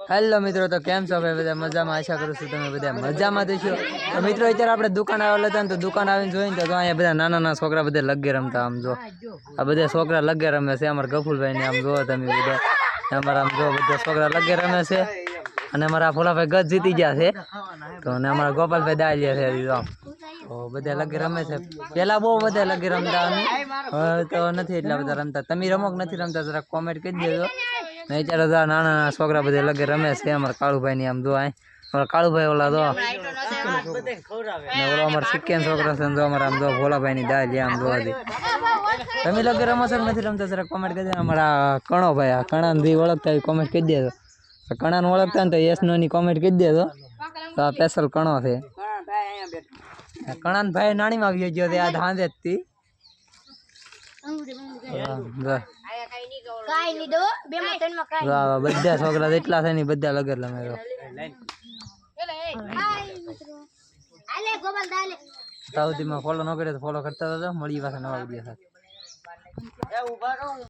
Hello મિત્રો, તો કેમ છો ભાઈ? બધા મજામાં? આશા કરું છું તમે બધા મજામાં થશો. તો મિત્રો અત્યારે આપણે દુકાન આવેલા હતા ને, તો દુકાન આવીને જોઈને તો અહીંયા બધા નાના નાના છોકરા બધા લગે રમતા. આમ જો આ બધા છોકરા લગે રમે છે. અમારા ગફુલભાઈ ને આમ જોવો તમે બધા, અમારા આમ જો બધા છોકરા લગે રમે છે. અને અમારા ફોલાભાઈ ગજ જીતી ગયા છે. તો અને અમારા ગોપાલભાઈ દાળિયા છે. તો બધા લગે રમે છે. પેલા બહુ બધા લગે રમતા અમે, હવે તો નથી એટલા બધા રમતા. તમે રમો કે નથી રમતા જરા કોમેન્ટ કરી દેજો. અત્યારે તો નાના નાના છોકરા બધા લગે રમે છે. અમારા કાળુભાઈ ની આમ જો અમારા કાળુભાઈ ઓલા તો ઓલો અમારા સિક્કેન છોકરા છે. જો અમારા આમ જો ભોલાભાઈ ની દાળ આમ જોવા દે. તમે લગે રમો છો નથી રમતા જરા કોમેન્ટ કરી દેજો. અમારા કણો ભાઈ, આ કણા ને ઓળખતા હોય કોમેન્ટ કરી દેજો. કણા ને ઓળખતા ને તો યસ નો ની કોમેન્ટ કરી દેજો. તો આ સ્પેશલ કણો છે. કણા ભાઈ નાની માં આવી ગયો આ ધાંધે જ થી. બધા છોકરા એટલા છે ને બધા લગર રમે. સાઉથીમાં ફોલો ન કરે તો ફોલો કરતા હતા. મળી પાછા નવા વિડીયો સાથે.